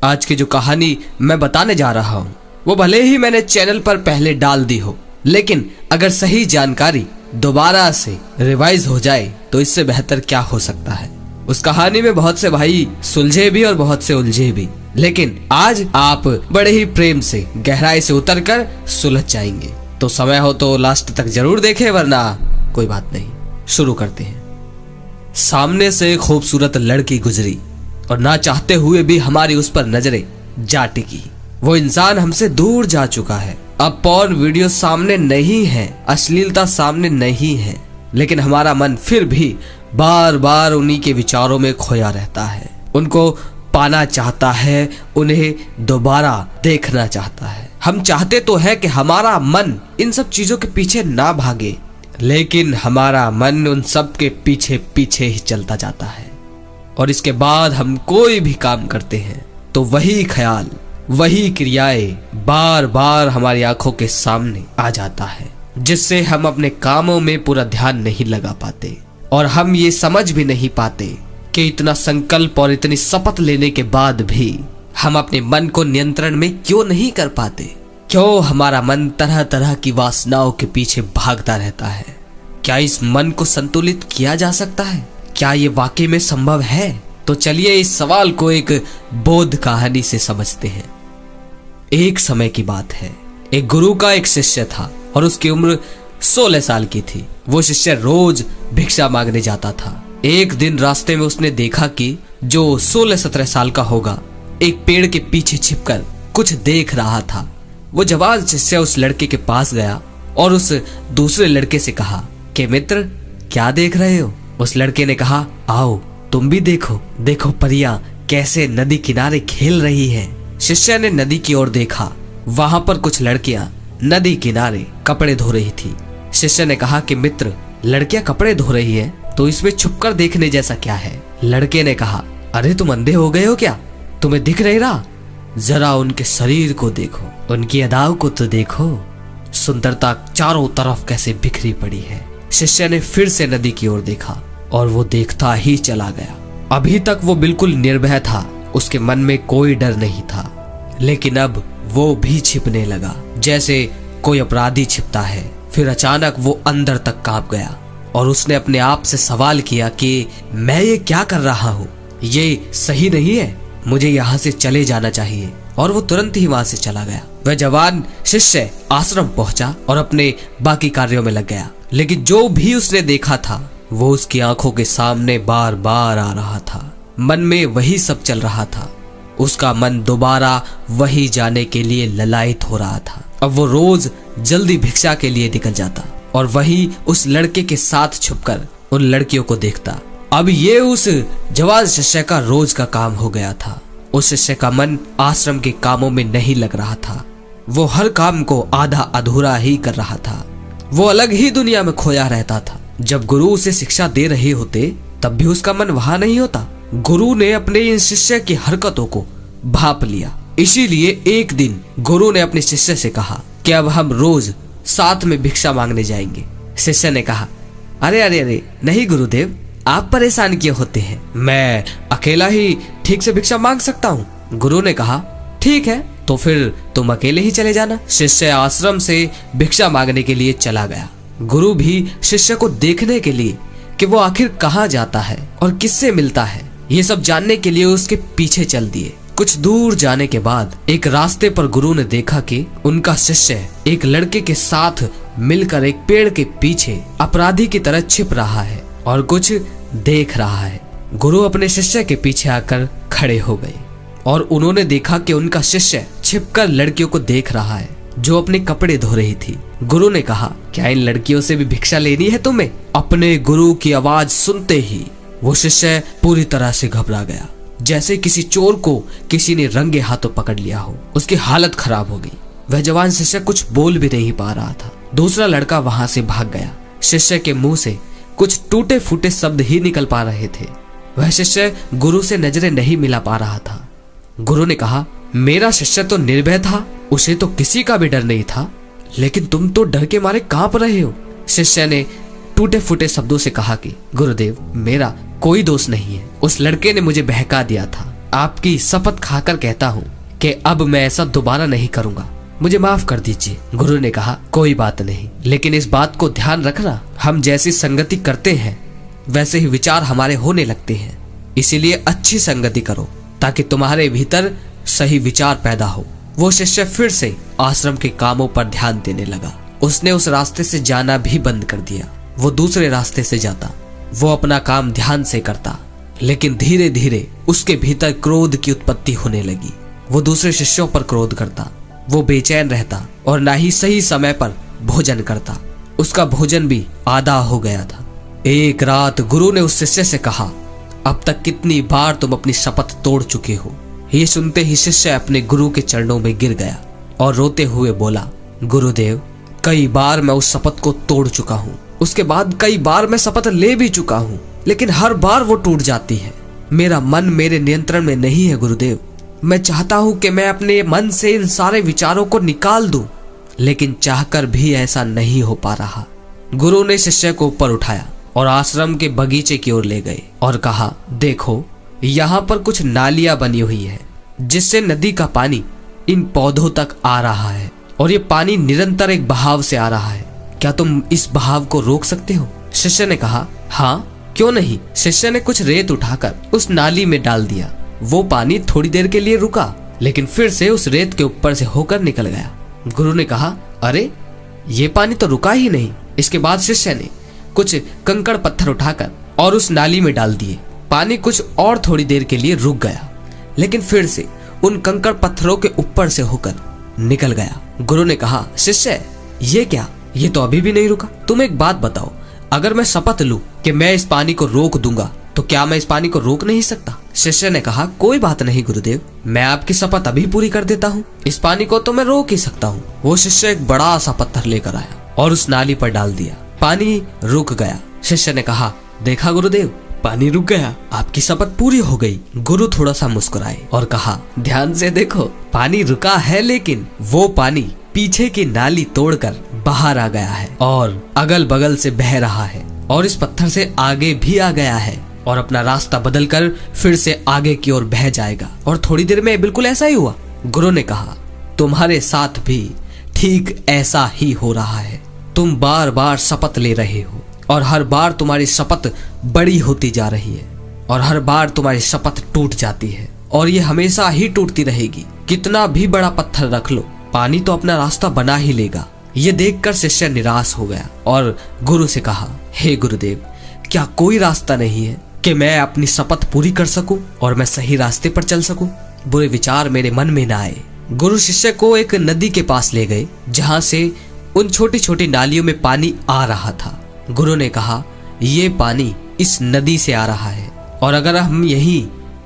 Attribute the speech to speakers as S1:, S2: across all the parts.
S1: आज की जो कहानी मैं बताने जा रहा हूँ वो भले ही मैंने चैनल पर पहले डाल दी हो, लेकिन अगर सही जानकारी दोबारा से रिवाइज हो जाए तो इससे बेहतर क्या हो सकता है। उस कहानी में बहुत से भाई सुलझे भी और बहुत से उलझे भी, लेकिन आज आप बड़े ही प्रेम से गहराई से उतरकर सुलझ जाएंगे। तो समय हो तो लास्ट तक जरूर देखें, वरना कोई बात नहीं। शुरू करते हैं। सामने से एक खूबसूरत लड़की गुजरी और ना चाहते हुए भी हमारी उस पर नजरें जा टिकी। वो इंसान हमसे दूर जा चुका है। अब पॉर्न वीडियो सामने नहीं है, अश्लीलता सामने नहीं है, लेकिन हमारा मन फिर भी बार बार उन्हीं के विचारों में खोया रहता है। उनको पाना चाहता है, उन्हें दोबारा देखना चाहता है। हम चाहते तो है कि हमारा मन इन सब चीजों के पीछे ना भागे, लेकिन हमारा मन उन सब के पीछे पीछे ही चलता जाता है। और इसके बाद हम कोई भी काम करते हैं तो वही ख्याल, वही क्रियाएं बार बार हमारी आंखों के सामने आ जाता है, जिससे हम अपने कामों में पूरा ध्यान नहीं लगा पाते। और हम ये समझ भी नहीं पाते कि इतना संकल्प और इतनी शपथ लेने के बाद भी हम अपने मन को नियंत्रण में क्यों नहीं कर पाते। क्यों हमारा मन तरह तरह की वासनाओं के पीछे भागता रहता है। क्या इस मन को संतुलित किया जा सकता है? क्या ये वाकई में संभव है? तो चलिए इस सवाल को एक बोध कहानी से समझते हैं। एक समय की बात है, एक गुरु का एक शिष्य था और उसकी उम्र 16 साल की थी। वो शिष्य रोज भिक्षा मांगने जाता था। एक दिन रास्ते में उसने देखा कि जो 16-17 साल का होगा एक पेड़ के पीछे छिपकर कुछ देख रहा था। वो जवान शिष्य उस लड़के के पास गया और उस दूसरे लड़के से कहा कि मित्र, क्या देख रहे हो? उस लड़के ने कहा, आओ तुम भी देखो, देखो परियां कैसे नदी किनारे खेल रही हैं। शिष्य ने नदी की ओर देखा। वहां पर कुछ लड़कियां नदी किनारे कपड़े धो रही थी। शिष्य ने कहा कि मित्र, लड़कियां कपड़े धो रही है तो इसमें छुपकर देखने जैसा क्या है? लड़के ने कहा, अरे तुम अंधे हो गए हो क्या? तुम्हें दिख नहीं रहा? जरा उनके शरीर को देखो, उनकी अदाओं को तो देखो। सुंदरता चारों तरफ कैसे बिखरी पड़ी है। शिष्य ने फिर से नदी की ओर देखा और वो देखता ही चला गया। अभी तक वो बिल्कुल निर्भय था, उसके मन में कोई डर नहीं था, लेकिन अब वो भी छिपने लगा जैसे कोई अपराधी छिपता है। फिर अचानक वो अंदर तक कांप गया और उसने अपने आप से सवाल किया कि मैं ये क्या कर रहा हूँ? ये सही नहीं है, मुझे यहाँ से चले जाना चाहिए। और वो तुरंत ही वहां से चला गया। वह जवान शिष्य आश्रम पहुंचा और अपने बाकी कार्यों में लग गया, लेकिन जो भी उसने देखा था वो उसकी आंखों के सामने बार बार आ रहा था। मन में वही सब चल रहा था। उसका मन दोबारा वही जाने के लिए ललायित हो रहा था। अब वो रोज जल्दी भिक्षा के लिए निकल जाता और वही उस लड़के के साथ छुपकर उन लड़कियों को देखता। अब ये उस जवान शिष्य का रोज का काम हो गया था। उस शिष्य का मन आश्रम के कामों में नहीं लग रहा था। वो हर काम को आधा अधूरा ही कर रहा था। वो अलग ही दुनिया में खोया रहता था। जब गुरु उसे शिक्षा दे रहे होते तब भी उसका मन वहां नहीं होता। गुरु ने अपने इन शिष्य की हरकतों को भांप लिया। इसीलिए एक दिन गुरु ने अपने शिष्य से कहा कि अब हम रोज साथ में भिक्षा मांगने जाएंगे। शिष्य ने कहा, अरे अरे अरे नहीं गुरुदेव, आप परेशान क्यों होते हैं? मैं अकेला ही ठीक से भिक्षा मांग सकता हूँ। गुरु ने कहा, ठीक है तो फिर तुम अकेले ही चले जाना। शिष्य आश्रम से भिक्षा मांगने के लिए चला गया। गुरु भी शिष्य को देखने के लिए कि वो आखिर कहाँ जाता है और किससे मिलता है, ये सब जानने के लिए उसके पीछे चल दिए। कुछ दूर जाने के बाद एक रास्ते पर गुरु ने देखा कि उनका शिष्य एक लड़के के साथ मिलकर एक पेड़ के पीछे अपराधी की तरह छिप रहा है और कुछ देख रहा है। गुरु अपने शिष्य के पीछे आकर खड़े हो गए और उन्होंने देखा कि उनका शिष्य छिपकर लड़कियों को देख रहा है जो अपने कपड़े धो रही थी। गुरु ने कहा, क्या इन लड़कियों से भी भिक्षा लेनी है तुम्हें? अपने गुरु की आवाज सुनते ही वो शिष्य पूरी तरह से घबरा गया, जैसे किसी चोर को किसी ने रंगे हाथों पकड़ लिया हो। उसकी हालत खराब हो गई। वह जवान शिष्य कुछ बोल भी नहीं पा रहा था। दूसरा लड़का वहां से भाग गया। शिष्य के मुंह से कुछ टूटे फूटे शब्द ही निकल पा रहे थे। वह शिष्य गुरु से नजरें नहीं मिला पा रहा था। गुरु ने कहा, मेरा शिष्य तो निर्भय था, उसे तो किसी का भी डर नहीं था, लेकिन तुम तो डर के मारे कांप रहे हो। शिष्य ने टूटे फूटे शब्दों से कहा कि गुरुदेव, मेरा कोई दोष नहीं है। उस लड़के ने मुझे बहका दिया था। आपकी शपथ खाकर कहता हूँ कि अब मैं ऐसा दोबारा नहीं करूँगा, मुझे माफ कर दीजिए। गुरु ने कहा, कोई बात नहीं, लेकिन इस बात को ध्यान रखना, हम जैसी संगति करते हैं वैसे ही विचार हमारे होने लगते हैं, इसीलिए अच्छी संगति करो ताकि तुम्हारे भीतर सही विचार पैदा हो। वो शिष्य फिर से आश्रम के कामों पर ध्यान देने लगा। उसने उस रास्ते से जाना भी बंद कर दिया। वो दूसरे रास्ते से जाता, वो अपना काम ध्यान से करता, लेकिन धीरे धीरे उसके भीतर क्रोध की उत्पत्ति होने लगी। वो दूसरे शिष्यों पर क्रोध करता, वो बेचैन रहता और ना ही सही समय पर भोजन करता। उसका भोजन भी आधा हो गया था। एक रात गुरु ने उस शिष्य से कहा, अब तक कितनी बार तुम अपनी शपथ तोड़ चुके हो। ये सुनते ही शिष्य अपने गुरु के चरणों में गिर गया और रोते हुए बोला, गुरुदेव, कई बार मैं उस शपथ को तोड़ चुका हूँ, उसके बाद कई बार मैं शपथ ले भी चुका हूँ, लेकिन हर बार वो टूट जाती है। मेरा मन मेरे नियंत्रण में नहीं है गुरुदेव। मैं चाहता हूँ कि मैं अपने मन से इन सारे विचारों को निकाल दूं, लेकिन चाहकर भी ऐसा नहीं हो पा रहा। गुरु ने शिष्य को ऊपर उठाया और आश्रम के बगीचे की ओर ले गए और कहा, देखो, यहाँ पर कुछ नालियां बनी हुई है जिससे नदी का पानी इन पौधों तक आ रहा है और ये पानी निरंतर एक बहाव से आ रहा है। क्या तुम इस बहाव को रोक सकते हो? शिष्य ने कहा, हाँ, क्यों नहीं। शिष्य ने कुछ रेत उठाकर उस नाली में डाल दिया। वो पानी थोड़ी देर के लिए रुका, लेकिन फिर से उस रेत के ऊपर से होकर निकल गया। गुरु ने कहा, अरे, ये पानी तो रुका ही नहीं। इसके बाद शिष्य ने कुछ कंकड़ पत्थर उठाकर और उस नाली में डाल दिए। पानी कुछ और थोड़ी देर के लिए रुक गया, लेकिन फिर से उन कंकड़ पत्थरों के ऊपर से होकर निकल गया। गुरु ने कहा, शिष्य, ये क्या? ये तो अभी भी नहीं रुका। तुम एक बात बताओ, अगर मैं शपथ लूं कि मैं इस पानी को रोक दूंगा तो क्या मैं इस पानी को रोक नहीं सकता? शिष्य ने कहा, कोई बात नहीं गुरुदेव, मैं आपकी शपथ अभी पूरी कर देता हूँ। इस पानी को तो मैं रोक ही सकता हूँ। वो शिष्य एक बड़ा सा पत्थर लेकर आया और उस नाली पर डाल दिया। पानी रुक गया। शिष्य ने कहा, देखा गुरुदेव, पानी रुक गया, आपकी शपथ पूरी हो गई। गुरु थोड़ा सा मुस्कुराए और कहा, ध्यान से देखो, पानी रुका है, लेकिन वो पानी पीछे की नाली तोड़कर बाहर आ गया है और अगल बगल से बह रहा है और इस पत्थर से आगे भी आ गया है और अपना रास्ता बदलकर फिर से आगे की ओर बह जाएगा। और थोड़ी देर में बिल्कुल ऐसा ही हुआ। गुरु ने कहा, तुम्हारे साथ भी ठीक ऐसा ही हो रहा है। तुम बार बार शपथ ले रहे हो और हर बार तुम्हारी शपथ बड़ी होती जा रही है और हर बार तुम्हारी शपथ टूट जाती है और ये हमेशा ही टूटती रहेगी। कितना भी बड़ा पत्थर रख लो, पानी तो अपना रास्ता बना ही लेगा। ये देखकर शिष्य निराश हो गया और गुरु से कहा, हे गुरुदेव, क्या कोई रास्ता नहीं है कि मैं अपनी शपथ पूरी कर सकूं और मैं सही रास्ते पर चल सकूं? बुरे विचार मेरे मन में ना आए। गुरु शिष्य को एक नदी के पास ले गए जहां से उन छोटी छोटी नालियों में पानी आ रहा था। गुरु ने कहा, ये पानी इस नदी से आ रहा है और अगर हम यही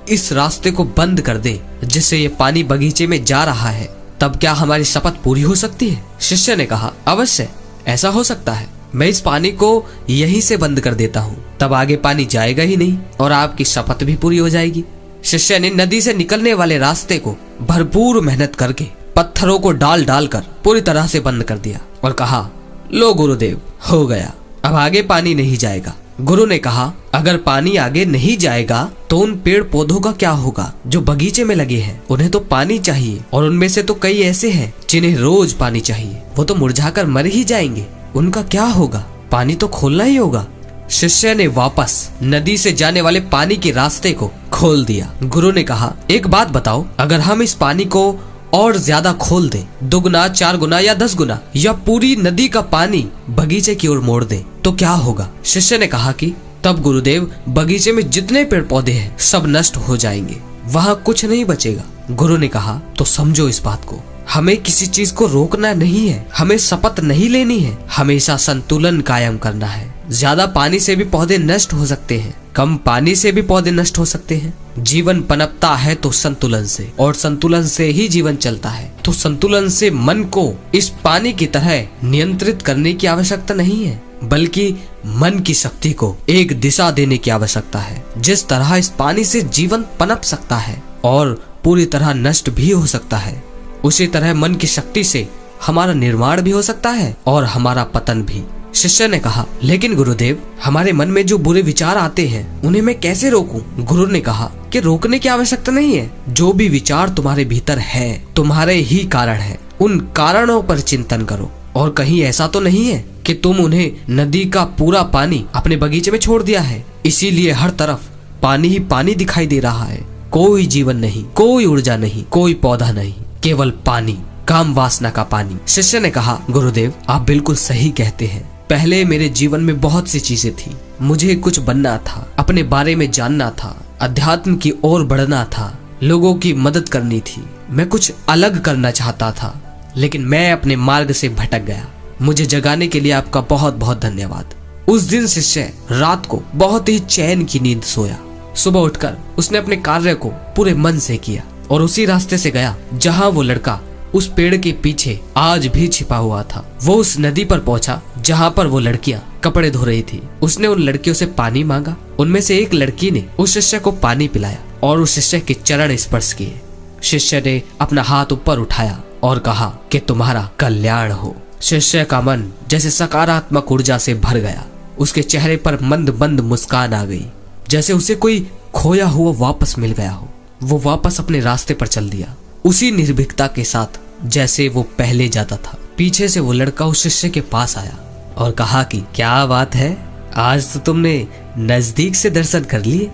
S1: इस रास्ते को बंद कर दें जिससे ये पानी बगीचे में जा रहा है, तब क्या हमारी शपथ पूरी हो सकती है? शिष्य ने कहा, अवश्य, ऐसा हो सकता है। मैं इस पानी को यहीं से बंद कर देता हूँ, तब आगे पानी जाएगा ही नहीं और आपकी शपथ भी पूरी हो जाएगी। शिष्य ने नदी से निकलने वाले रास्ते को भरपूर मेहनत करके पत्थरों को डाल डाल कर पूरी तरह से बंद कर दिया और कहा, लो गुरुदेव, हो गया, अब आगे पानी नहीं जाएगा। गुरु ने कहा, अगर पानी आगे नहीं जाएगा तो उन पेड़ पौधों का क्या होगा जो बगीचे में लगे हैं? उन्हें तो पानी चाहिए और उनमें से तो कई ऐसे हैं जिन्हें रोज पानी चाहिए। वो तो मुरझाकर मर ही जाएंगे, उनका क्या होगा? पानी तो खोलना ही होगा। शिष्य ने वापस नदी से जाने वाले पानी के रास्ते को खोल दिया। गुरु ने कहा, एक बात बताओ, अगर हम इस पानी को और ज्यादा खोल दें, 2 गुना, 4 गुना या 10 गुना, या पूरी नदी का पानी बगीचे की ओर मोड़ दें, तो क्या होगा? शिष्य ने कहा कि तब गुरुदेव, बगीचे में जितने पेड़ पौधे हैं सब नष्ट हो जाएंगे, वहाँ कुछ नहीं बचेगा। गुरु ने कहा, तो समझो इस बात को, हमें किसी चीज को रोकना नहीं है, हमें शपथ नहीं लेनी है, हमेशा संतुलन कायम करना है। ज्यादा पानी से भी पौधे नष्ट हो सकते हैं, कम पानी से भी पौधे नष्ट हो सकते हैं। जीवन पनपता है तो संतुलन से, और संतुलन से ही जीवन चलता है। तो संतुलन से मन को इस पानी की तरह नियंत्रित करने की आवश्यकता नहीं है, बल्कि मन की शक्ति को एक दिशा देने की आवश्यकता है। जिस तरह इस पानी से जीवन पनप सकता है और पूरी तरह नष्ट भी हो सकता है, उसी तरह मन की शक्ति से हमारा निर्माण भी हो सकता है और हमारा पतन भी। शिष्य ने कहा, लेकिन गुरुदेव, हमारे मन में जो बुरे विचार आते हैं उन्हें मैं कैसे रोकूं? गुरु ने कहा कि के रोकने की आवश्यकता नहीं है। जो भी विचार तुम्हारे भीतर है तुम्हारे ही कारण है। उन कारणों पर चिंतन करो। और कहीं ऐसा तो नहीं है कि तुम उन्हें नदी का पूरा पानी अपने बगीचे में छोड़ दिया है, इसीलिए हर तरफ पानी ही पानी दिखाई दे रहा है। कोई जीवन नहीं, कोई ऊर्जा नहीं, कोई पौधा नहीं, केवल पानी, काम वासना का पानी। शिष्य ने कहा, गुरुदेव आप बिल्कुल सही कहते हैं। पहले मेरे जीवन में बहुत सी चीजें थी। मुझे कुछ बनना था, अपने बारे में जानना था, अध्यात्म की ओर बढ़ना था, लोगों की मदद करनी थी। मैं कुछ अलग करना चाहता था, लेकिन मैं अपने मार्ग से भटक गया। मुझे जगाने के लिए आपका बहुत बहुत धन्यवाद। उस दिन शिष्य रात को बहुत ही चैन की नींद सोया। सुबह उठकर उसने अपने कार्य को पूरे मन से किया और उसी रास्ते से गया जहाँ वो लड़का उस पेड़ के पीछे आज भी छिपा हुआ था। वो उस नदी पर पहुंचा जहाँ पर वो लड़कियां कपड़े धो रही थी। उसने उन लड़कियों से पानी मांगा। उनमें से एक लड़की ने उस शिष्य को पानी पिलाया और उस शिष्य के चरण स्पर्श किए। शिष्य ने अपना हाथ ऊपर उठाया और कहा कि तुम्हारा कल्याण हो। शिष्य का मन जैसे सकारात्मक ऊर्जा से भर गया। उसके चेहरे पर मंद मंद मुस्कान आ गई, जैसे उसे कोई खोया हुआ वापस मिल गया हो। वो वापस अपने रास्ते पर चल दिया, उसी निर्भीकता के साथ जैसे वो पहले जाता था। पीछे से वो लड़का उस शिष्य के पास आया और कहा कि क्या बात है, आज तो तुमने नजदीक से दर्शन कर लिए।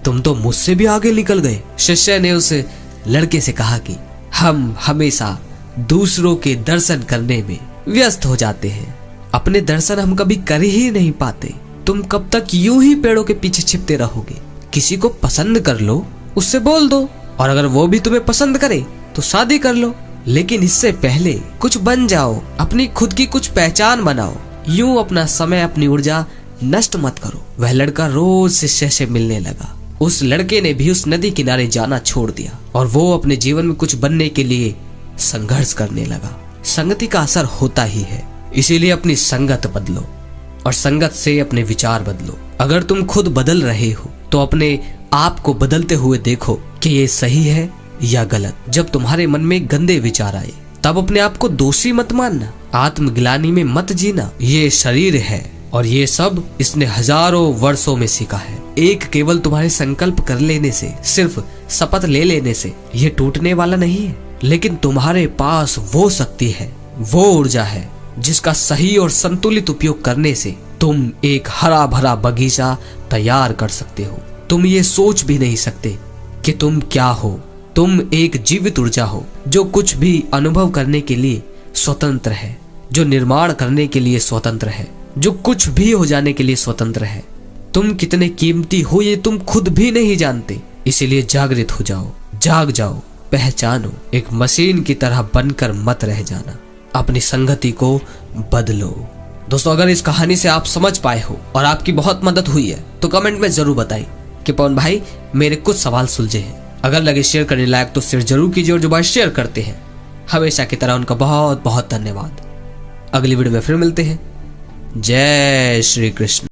S1: तुम तो मुझसे भी आगे निकल गए। शिष्य ने उस लड़के से कहा कि हम हमेशा दूसरों के दर्शन करने में व्यस्त हो जाते हैं, अपने दर्शन हम कभी कर ही नहीं पाते। तुम कब तक यूं ही पेड़ों के पीछे छिपते रहोगे? किसी को पसंद कर लो, उससे बोल दो, और अगर वो भी तुम्हें पसंद करे तो शादी कर लो। लेकिन इससे पहले कुछ बन जाओ, अपनी खुद की कुछ पहचान बनाओ। यूं अपना समय, अपनी ऊर्जा नष्ट मत करो। वह लड़का रोज शिष्य से मिलने लगा। उस लड़के ने भी उस नदी किनारे जाना छोड़ दिया और वो अपने जीवन में कुछ बनने के लिए संघर्ष करने लगा। संगति का असर होता ही है, इसीलिए अपनी संगत बदलो और संगत से अपने विचार बदलो। अगर तुम खुद बदल रहे हो तो अपने आप को बदलते हुए देखो कि ये सही है या गलत। जब तुम्हारे मन में गंदे विचार आए तब अपने आप को दोषी मत मानना, आत्मग्लानि में मत जीना। ये शरीर है और ये सब इसने हजारों वर्षों में सीखा है। एक केवल तुम्हारे संकल्प कर लेने से, सिर्फ शपथ ले लेने से ये टूटने वाला नहीं है। लेकिन तुम्हारे पास वो शक्ति है, वो ऊर्जा है जिसका सही और संतुलित उपयोग करने से तुम एक हरा भरा बगीचा तैयार कर सकते हो। तुम ये सोच भी नहीं सकते कि तुम क्या हो। तुम एक जीवित ऊर्जा हो जो कुछ भी अनुभव करने के लिए स्वतंत्र है, जो निर्माण करने के लिए स्वतंत्र है, जो कुछ भी हो जाने के लिए स्वतंत्र है। तुम कितने कीमती हो ये तुम खुद भी नहीं जानते। इसीलिए जागृत हो जाओ, जाग जाओ, पहचानो। एक मशीन की तरह बनकर मत रह जाना। अपनी संगति को बदलो। दोस्तों, अगर इस कहानी से आप समझ पाए हो और आपकी बहुत मदद हुई है तो कमेंट में जरूर बताएं कि पवन भाई मेरे कुछ सवाल सुलझे हैं। अगर लगे शेयर करने लायक तो शेयर जरूर कीजिए, और जो भाई शेयर करते हैं हमेशा की तरह उनका बहुत बहुत धन्यवाद। अगली वीडियो में फिर मिलते हैं। जय श्री कृष्ण।